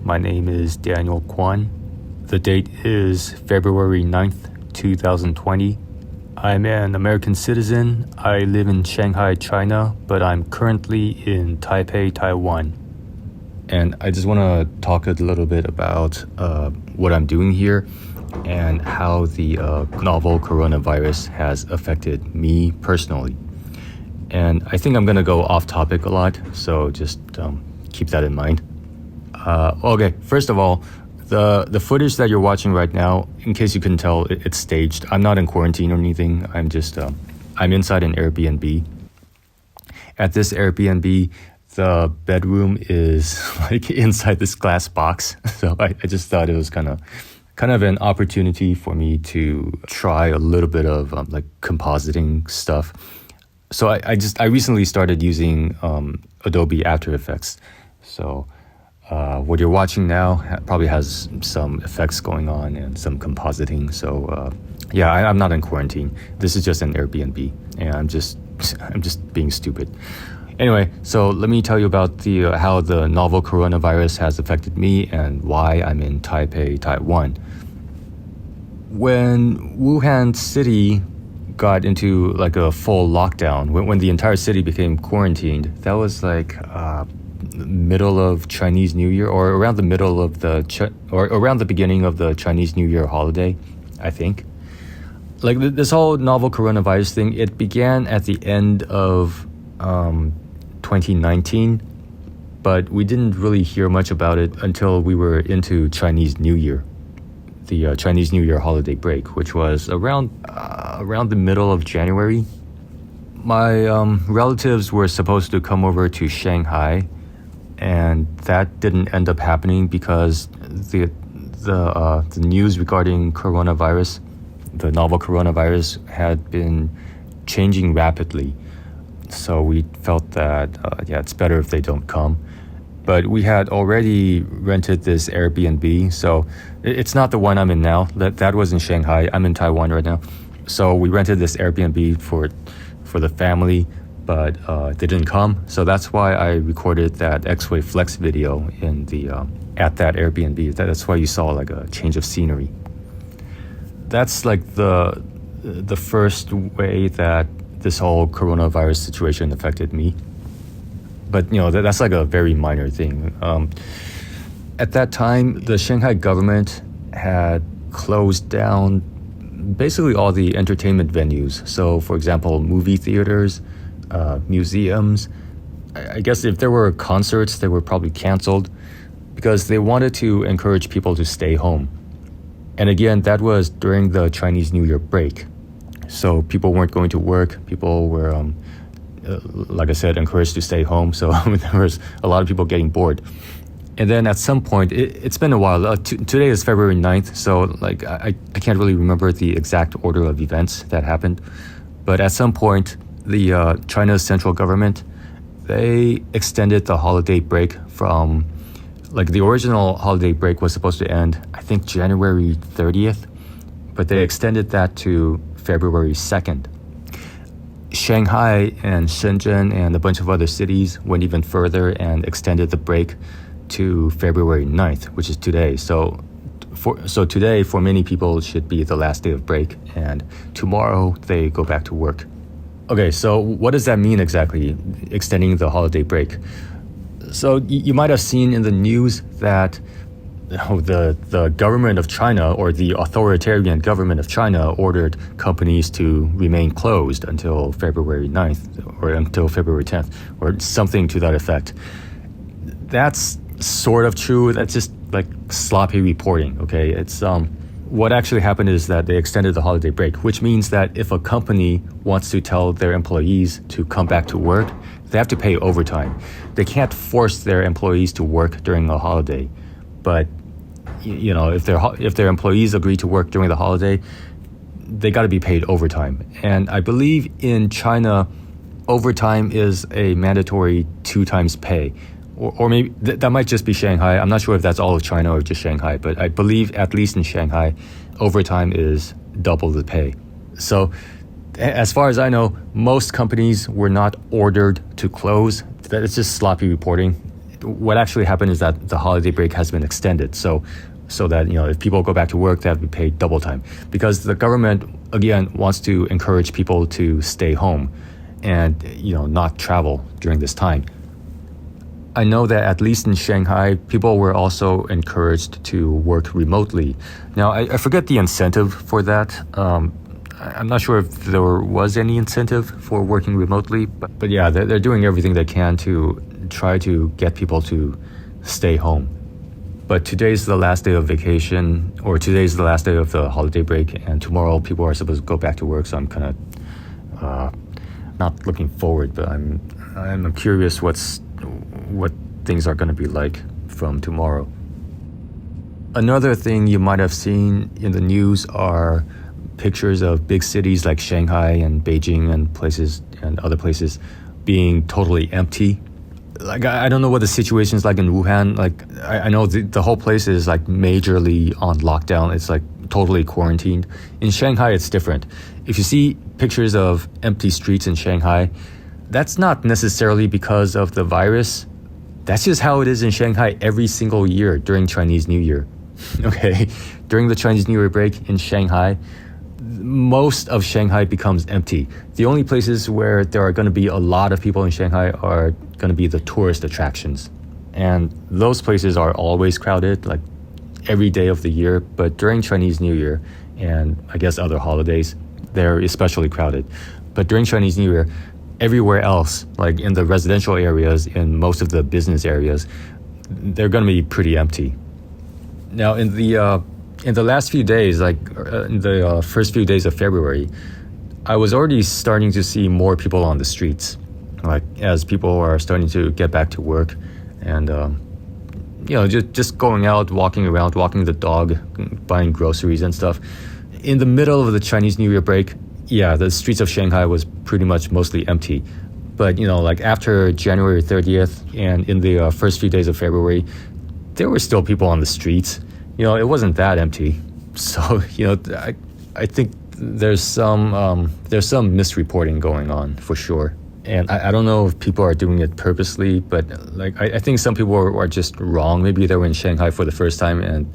My name is Daniel Kwan. The date is February 9th, 2020. I'm an American citizen. I live in Shanghai, China, but I'm currently in Taipei, Taiwan. And I just want to talk a little bit about what I'm doing here and how the novel coronavirus has affected me personally. And I think I'm going to go off topic a lot, so just keep that in mind. Okay, first of all, the footage that you're watching right now, in case you couldn't tell, it's staged. I'm not in quarantine or anything. I'm just, I'm inside an Airbnb. At this Airbnb, the bedroom is like inside this glass box. So I just thought it was kind of an opportunity for me to try a little bit of like compositing stuff. So I recently started using Adobe After Effects. So what you're watching now probably has some effects going on and some compositing. So I'm not in quarantine. This is just an Airbnb, and I'm just being stupid. Anyway, so let me tell you about how the novel coronavirus has affected me and why I'm in Taipei, Taiwan. When Wuhan City got into like a full lockdown, when the entire city became quarantined, that was like middle of Chinese New Year, or around the middle of or around the beginning of the Chinese New Year holiday, I think. Like this whole novel coronavirus thing, it began at the end of 2019, but we didn't really hear much about it until we were into Chinese New Year, the Chinese New Year holiday break, which was around the middle of January. My relatives were supposed to come over to Shanghai, and that didn't end up happening because the news regarding coronavirus, the novel coronavirus, had been changing rapidly. So we felt that, it's better if they don't come. But we had already rented this Airbnb, so it's not the one I'm in now. That was in Shanghai. I'm in Taiwan right now. So we rented this Airbnb for the family, but they didn't come. So that's why I recorded that X-Way Flex video in at that Airbnb. That's why you saw like a change of scenery. That's like the first way that this whole coronavirus situation affected me. But, that's like a very minor thing. At that time, the Shanghai government had closed down basically all the entertainment venues. So, for example, movie theaters, museums. I guess if there were concerts, they were probably canceled because they wanted to encourage people to stay home. And again, that was during the Chinese New Year break. So people weren't going to work. People were, like I said, encouraged to stay home. So there was a lot of people getting bored. And then at some point, it's been a while. Today is February 9th. So like I can't really remember the exact order of events that happened. But at some point, the China's central government, they extended the holiday break from, like the original holiday break was supposed to end, I think January 30th. But they extended that to February 2nd. Shanghai and Shenzhen and a bunch of other cities went even further and extended the break to February 9th, which is today. So today, for many people, should be the last day of break, and tomorrow they go back to work. Okay, so what does that mean exactly, extending the holiday break? So you might have seen in the news that the government of China, or the authoritarian government of China, ordered companies to remain closed until February 9th or until February 10th or something to that effect. That's sort of true. That's just like sloppy reporting, okay? It's what actually happened is that they extended the holiday break, which means that if a company wants to tell their employees to come back to work, they have to pay overtime. They can't force their employees to work during a holiday, but if their employees agree to work during the holiday, they got to be paid overtime. And I believe in China, overtime is a mandatory 2 times pay. Or maybe that might just be Shanghai. I'm not sure if that's all of China or just Shanghai, but I believe at least in Shanghai, overtime is double the pay. So as far as I know, most companies were not ordered to close. It's just sloppy reporting. what actually happened is that the holiday break has been extended. So that, if people go back to work, they have to be paid double time. Because the government, again, wants to encourage people to stay home and, not travel during this time. I know that at least in Shanghai, people were also encouraged to work remotely. Now, I forget the incentive for that. I'm not sure if there was any incentive for working remotely, but yeah, they're doing everything they can to try to get people to stay home. But today's the last day of vacation, or today's the last day of the holiday break, and tomorrow people are supposed to go back to work, so I'm kind of not looking forward, but I'm curious what things are going to be like from tomorrow. Another thing you might have seen in the news are pictures of big cities like Shanghai and Beijing and other places being totally empty. Like, I don't know what the situation is like in Wuhan. Like, I know the whole place is like majorly on lockdown. It's like totally quarantined. In Shanghai, it's different. If you see pictures of empty streets in Shanghai, that's not necessarily because of the virus. That's just how it is in Shanghai every single year during Chinese New Year. Okay, during the Chinese New Year break in Shanghai, most of Shanghai becomes empty. The only places where there are going to be a lot of people in Shanghai are going to be the tourist attractions. And those places are always crowded, like every day of the year. But during Chinese New Year and I guess other holidays, they're especially crowded. But during Chinese New Year, everywhere else, like in the residential areas, in most of the business areas, they're going to be pretty empty. Now, in the last few days, like in the first few days of February, I was already starting to see more people on the streets, like as people are starting to get back to work, and just going out, walking around, walking the dog, buying groceries and stuff. In the middle of the Chinese New Year break, yeah, the streets of Shanghai was pretty much mostly empty. But like after January 30th and in the first few days of February, there were still people on the streets. It wasn't that empty. So, I think there's some misreporting going on for sure. And I don't know if people are doing it purposely, but like I think some people are just wrong. Maybe they were in Shanghai for the first time and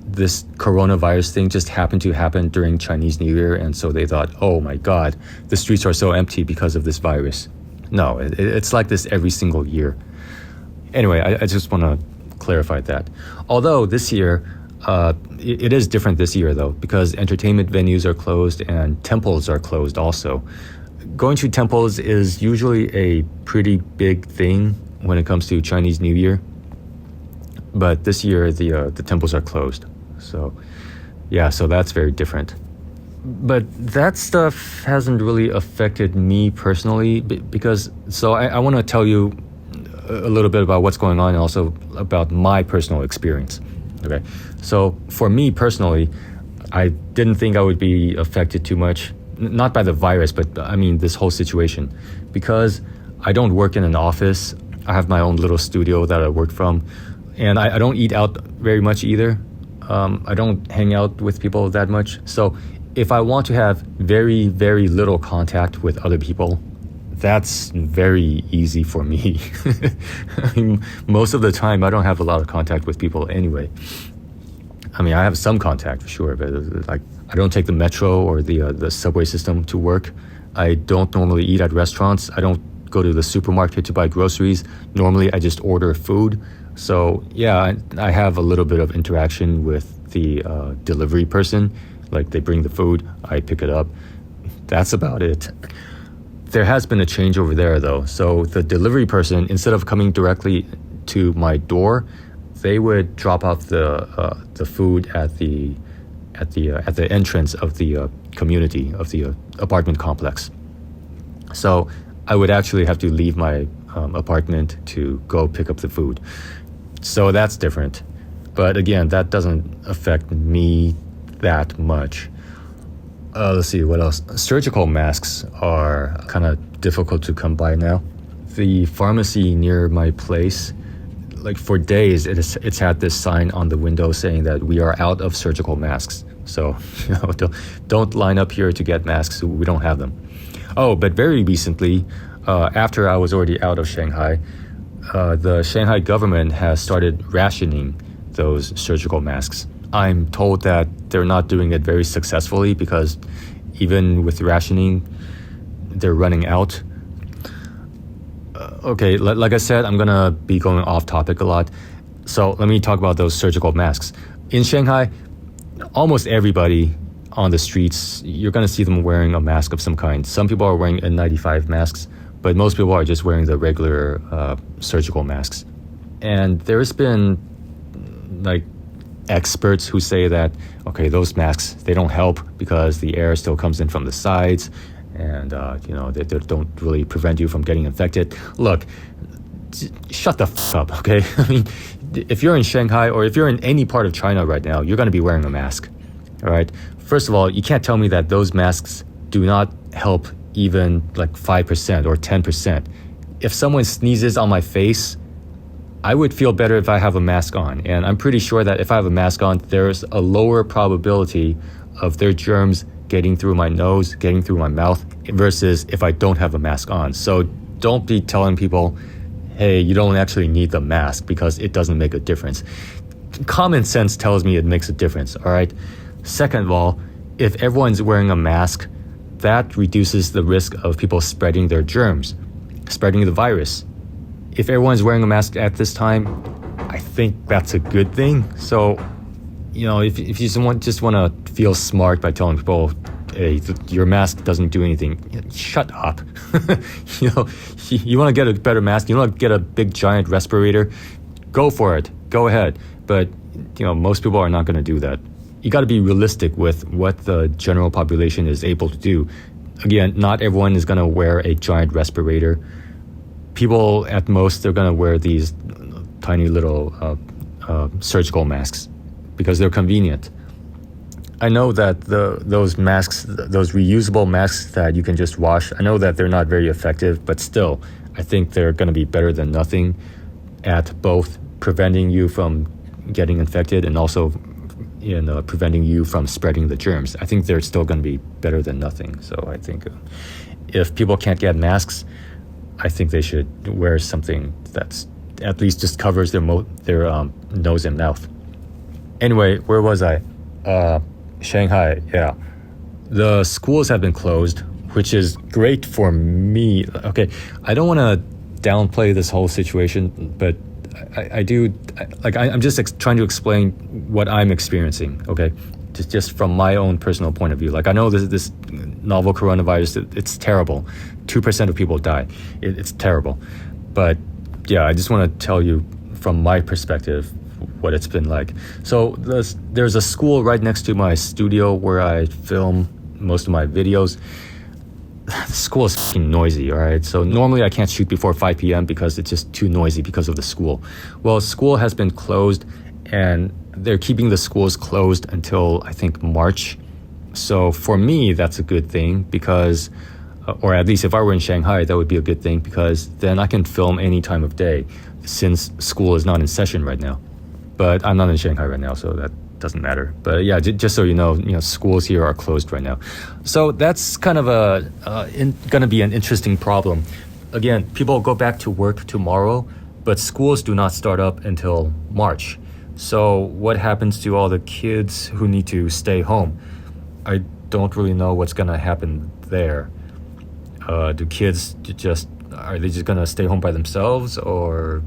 this coronavirus thing just happened to happen during Chinese New Year, and so they thought, oh my God, the streets are so empty because of this virus. No, it's like this every single year. Anyway, I just want to clarify that. Although this year, it is different this year though, because entertainment venues are closed and temples are closed also. Going to temples is usually a pretty big thing when it comes to Chinese New Year. But this year, the temples are closed. So that's very different. But that stuff hasn't really affected me personally because I want to tell you a little bit about what's going on and also about my personal experience. Okay, so for me personally, I didn't think I would be affected too much, not by the virus, but I mean this whole situation, because I don't work in an office. I have my own little studio that I work from, and I don't eat out very much either. I don't hang out with people that much. So if I want to have very, very little contact with other people, that's very easy for me. I mean, most of the time, I don't have a lot of contact with people anyway. I mean, I have some contact for sure, but like I don't take the metro or the subway system to work. I don't normally eat at restaurants. I don't go to the supermarket to buy groceries. Normally, I just order food. So yeah, I have a little bit of interaction with the delivery person. Like they bring the food, I pick it up. That's about it. There has been a change over there though. So the delivery person, instead of coming directly to my door, they would drop off the food at the entrance of the community of the apartment complex. So I would actually have to leave my apartment to go pick up the food. So that's different. But again, that doesn't affect me that much. Let's see, what else? Surgical masks are kind of difficult to come by now. The pharmacy near my place, like for days, it's had this sign on the window saying that we are out of surgical masks. So, don't line up here to get masks. We don't have them. Oh, but very recently, after I was already out of Shanghai, the Shanghai government has started rationing those surgical masks. I'm told that they're not doing it very successfully because even with rationing, they're running out. Okay, like I said, I'm gonna be going off topic a lot. So let me talk about those surgical masks. In Shanghai, almost everybody on the streets, you're gonna see them wearing a mask of some kind. Some people are wearing N95 masks, but most people are just wearing the regular surgical masks. And there's been like experts who say that, okay, those masks, they don't help because the air still comes in from the sides and, they don't really prevent you from getting infected. Look, shut the f up, okay? I mean, if you're in Shanghai or if you're in any part of China right now, you're going to be wearing a mask, all right? First of all, you can't tell me that those masks do not help even like 5% or 10%. If someone sneezes on my face, I would feel better if I have a mask on. And I'm pretty sure that if I have a mask on, there's a lower probability of their germs getting through my nose, getting through my mouth, versus if I don't have a mask on. So don't be telling people, hey, you don't actually need the mask because it doesn't make a difference. Common sense tells me it makes a difference, all right? Second of all, if everyone's wearing a mask, that reduces the risk of people spreading their germs, spreading the virus. If everyone's wearing a mask at this time, I think that's a good thing. So, if you just want to feel smart by telling people, hey, your mask doesn't do anything, shut up. You want to get a better mask, you want to get a big giant respirator, go for it, go ahead. But, most people are not going to do that. You got to be realistic with what the general population is able to do. Again, not everyone is going to wear a giant respirator. People, at most, they're going to wear these tiny little surgical masks because they're convenient. I know that those masks, those reusable masks that you can just wash, I know that they're not very effective, but still, I think they're going to be better than nothing at both preventing you from getting infected and also preventing you from spreading the germs. I think they're still going to be better than nothing. So I think if people can't get masks, I think they should wear something that's at least just covers their nose and mouth. Anyway, where was I? Shanghai, yeah. The schools have been closed, which is great for me. Okay, I don't want to downplay this whole situation, but I do. I'm just trying to explain what I'm experiencing, okay? Just from my own personal point of view. Like, I know this novel coronavirus, it's terrible. 2% of people die. It's terrible. But yeah, I just want to tell you from my perspective what it's been like. So there's a school right next to my studio where I film most of my videos. The school is fucking noisy, all right? So normally I can't shoot before 5 p.m. because it's just too noisy because of the school. Well, school has been closed and they're keeping the schools closed until, I think, March. So for me, that's a good thing because, or at least if I were in Shanghai, that would be a good thing because then I can film any time of day since school is not in session right now. But I'm not in Shanghai right now, so that doesn't matter. But yeah, just so you know, schools here are closed right now. So that's kind of going to be an interesting problem. Again, people go back to work tomorrow, but schools do not start up until March. So what happens to all the kids who need to stay home? I don't really know what's going to happen there. Do kids are they just going to stay home by themselves or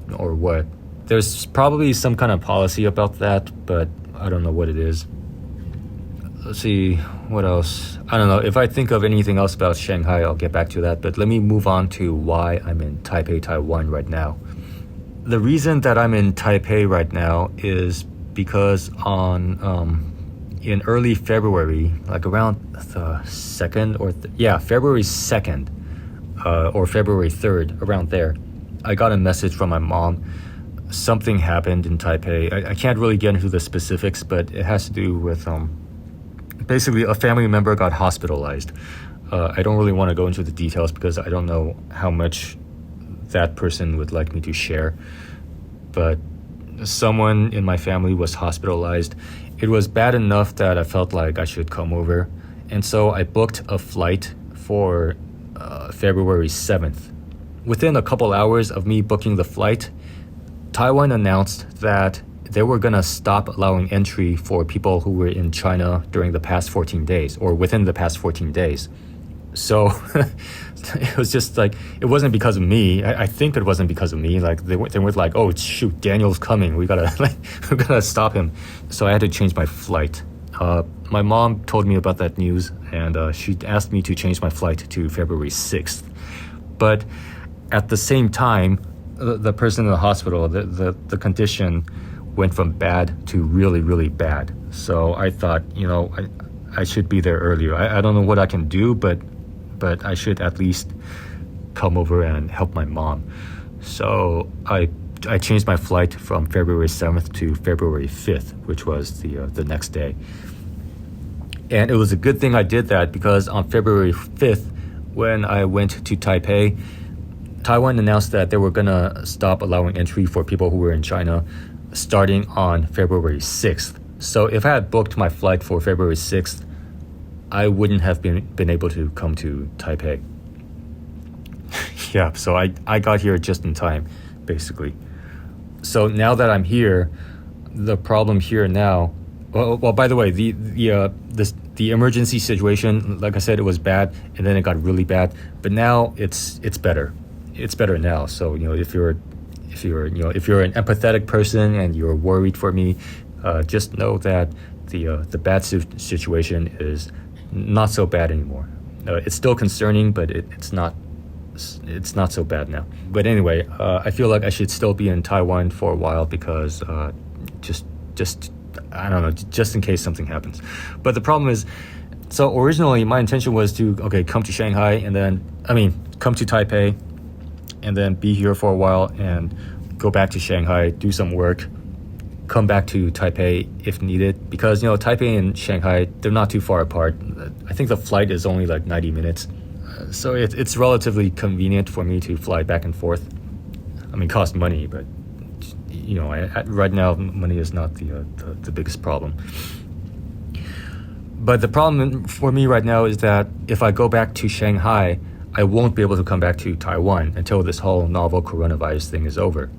what? There's probably some kind of policy about that, but I don't know what it is. Let's see, what else? I don't know. If I think of anything else about Shanghai, I'll get back to that. But let me move on to why I'm in Taipei, Taiwan right now. The reason that I'm in Taipei right now is because in early February, like around the 2nd February 2nd or February 3rd, around there, I got a message from my mom. Something happened in Taipei. I can't really get into the specifics, but it has to do with basically a family member got hospitalized. I don't really want to go into the details because I don't know how much that person would like me to share. But someone in my family was hospitalized. It was bad enough that I felt like I should come over. And so I booked a flight for February 7th. within a couple hours of me booking the flight, Taiwan announced that they were going to stop allowing entry for people who were in China during the past 14 days or within the past 14 days. So it was just like, it wasn't because of me. I think it wasn't because of me. Like they were like, oh shoot, Daniel's coming. We gotta stop him. So I had to change my flight. My mom told me about that news, and she asked me to change my flight to February 6th. But at the same time, the person in the hospital, the condition went from bad to really, really bad. So I thought, I should be there earlier. I don't know what I can do, but I should at least come over and help my mom. So I changed my flight from February 7th to February 5th, which was the next day. And it was a good thing I did that, because on February 5th, when I went to Taipei, Taiwan announced that they were going to stop allowing entry for people who were in China starting on February 6th. So if I had booked my flight for February 6th, I wouldn't have been able to come to Taipei. Yeah, so I got here just in time, basically. So now that I'm here, the problem here now, well by the way, the emergency situation, like I said, it was bad, and then it got really bad, but now it's better. It's better now. So if you're an empathetic person and you're worried for me, just know that the bad situation is not so bad anymore. It's still concerning, but it's not so bad now. But anyway, I feel like I should still be in Taiwan for a while, because just I don't know, just in case something happens. But the problem is, so originally my intention was to come to Shanghai, and then come to Taipei, and then be here for a while and go back to Shanghai, do some work, come back to Taipei if needed, because Taipei and Shanghai, they're not too far apart. I think the flight is only like 90 minutes, so it's relatively convenient for me to fly back and forth. It costs money, but right now money is not the biggest problem. But the problem for me right now is that if I go back to Shanghai, I won't be able to come back to Taiwan until this whole novel coronavirus thing is over,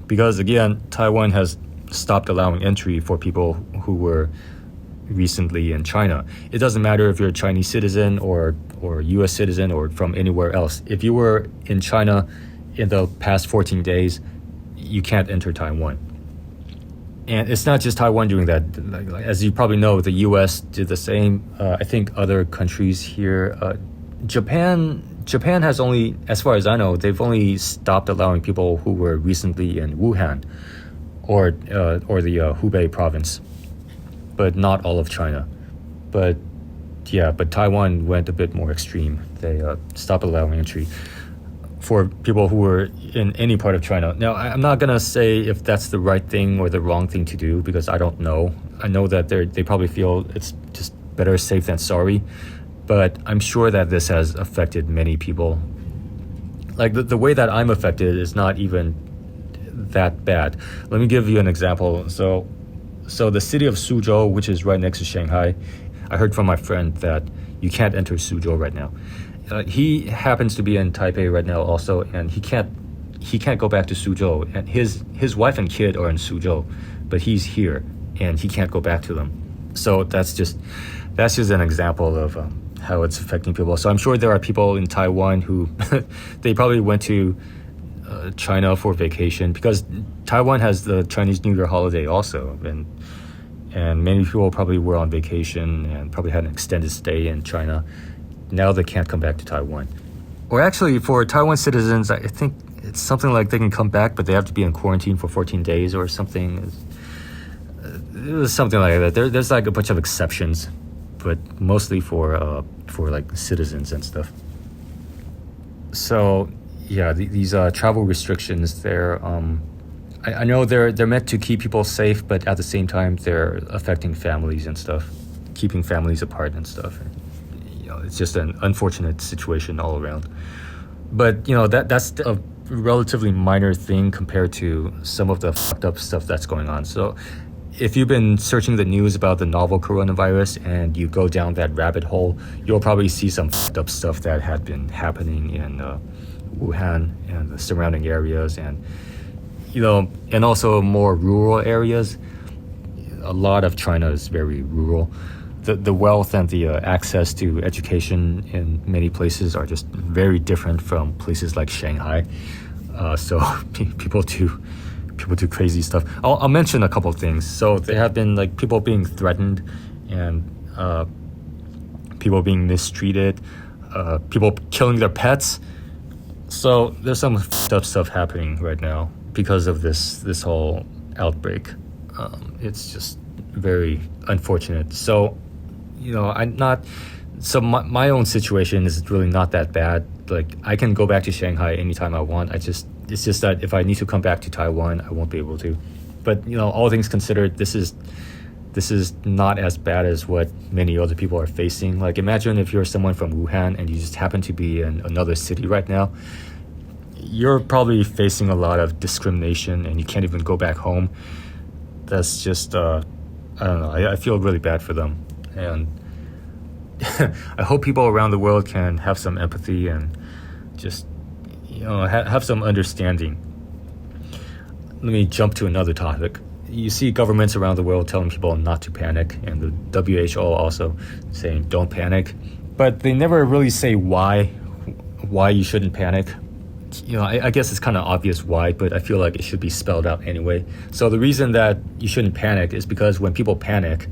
because again, Taiwan has stopped allowing entry for people who were recently in China. It doesn't matter if you're a Chinese citizen or US citizen or from anywhere else. If you were in China in the past 14 days, you can't enter Taiwan. And it's not just Taiwan doing that. As you probably know, the US did the same. I think other countries here, Japan has only, as far as I know, they've only stopped allowing people who were recently in Wuhan or the Hubei province, but not all of China. But Taiwan went a bit more extreme. They stopped allowing entry for people who were in any part of China. Now, I'm not going to say if that's the right thing or the wrong thing to do, because I don't know. I know that they probably feel it's just better safe than sorry, but I'm sure that this has affected many people. Like the way that I'm affected is not even that bad. Let me give you an example. So the city of Suzhou, which is right next to Shanghai, I heard from my friend that you can't enter Suzhou right now. He happens to be in Taipei right now also, and he can't go back to Suzhou. And his wife and kid are in Suzhou, but he's here and he can't go back to them. So that's just an example of how it's affecting people. So I'm sure there are people in Taiwan who they probably went to China for vacation, because Taiwan has the Chinese New Year holiday also, and many people probably were on vacation and probably had an extended stay in China. Now they can't come back to Taiwan. Or actually, for Taiwan citizens, I think it's something like they can come back, but they have to be in quarantine for 14 days or something. It was something like that. There's like a bunch of exceptions, but mostly for like citizens and stuff. So yeah, these travel restrictions, I know they're meant to keep people safe, but at the same time they're affecting families and stuff, keeping families apart and stuff. It's just an unfortunate situation all around. But that's a relatively minor thing compared to some of the fucked up stuff that's going on. So if you've been searching the news about the novel coronavirus and you go down that rabbit hole, you'll probably see some fucked up stuff that had been happening in Wuhan and the surrounding areas, and and also more rural areas. A lot of China is very rural. The wealth and the access to education in many places are just very different from places like Shanghai. So people do crazy stuff. I'll mention a couple of things. So there have been like people being threatened, and people being mistreated, people killing their pets. So there's some f***ed up stuff happening right now because of this whole outbreak. It's just very unfortunate. So my own situation is really not that bad. Like, I can go back to Shanghai anytime I want. It's just that if I need to come back to Taiwan, I won't be able to. But all things considered, this is not as bad as what many other people are facing. Like, imagine if you're someone from Wuhan and you just happen to be in another city right now. You're probably facing a lot of discrimination and you can't even go back home. That's just I don't know. I feel really bad for them, and I hope people around the world can have some empathy and just have some understanding. Let me jump to another topic. You see governments around the world telling people not to panic, and the WHO also saying don't panic, but they never really say why you shouldn't panic. I guess it's kind of obvious why, but I feel like it should be spelled out anyway. So the reason that you shouldn't panic is because when people panic,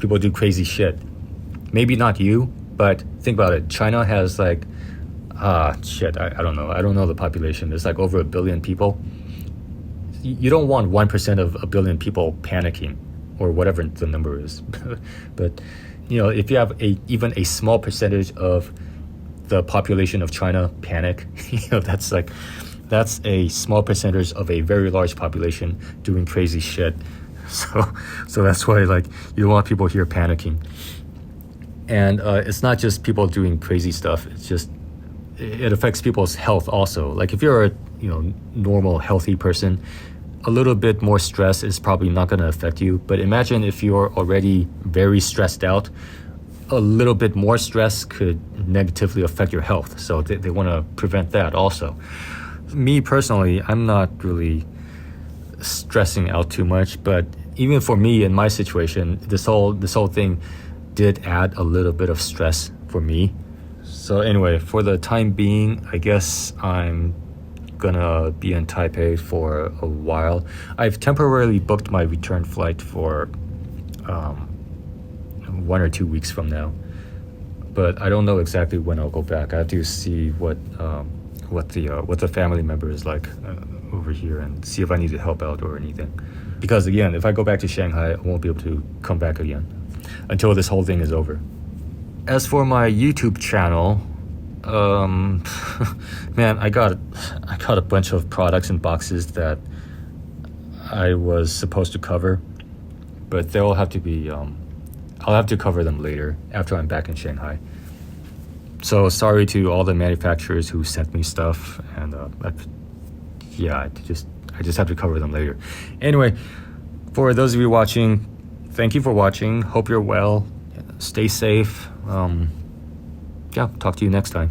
people do crazy shit. Maybe not you, but think about it. China has like, I don't know. I don't know the population. There's like over 1 billion people. You don't want 1% of 1 billion people panicking, or whatever the number is. But, if you have even a small percentage of the population of China panic, that's a small percentage of a very large population doing crazy shit. So that's why, like, you don't want people here panicking. And it's not just people doing crazy stuff. It's just it affects people's health also. Like, if you're a normal healthy person, a little bit more stress is probably not going to affect you. But imagine if you're already very stressed out, a little bit more stress could negatively affect your health. So they want to prevent that also. Me personally, I'm not really stressing out too much, but even for me in my situation, this whole thing did add a little bit of stress for me. So anyway, for the time being, I guess I'm gonna be in Taipei for a while. I've temporarily booked my return flight for 1 or 2 weeks from now, but I don't know exactly when I'll go back. I have to see what the family member is like over here, and see if I need to help out or anything. Because again, if I go back to Shanghai, I won't be able to come back again until this whole thing is over. As for my YouTube channel, man, I got a bunch of products and boxes that I was supposed to cover, but they'll have to be I'll have to cover them later after I'm back in Shanghai. So sorry to all the manufacturers who sent me stuff, and I just have to cover them later. Anyway, for those of you watching, thank you for watching. Hope you're well. Stay safe. Talk to you next time.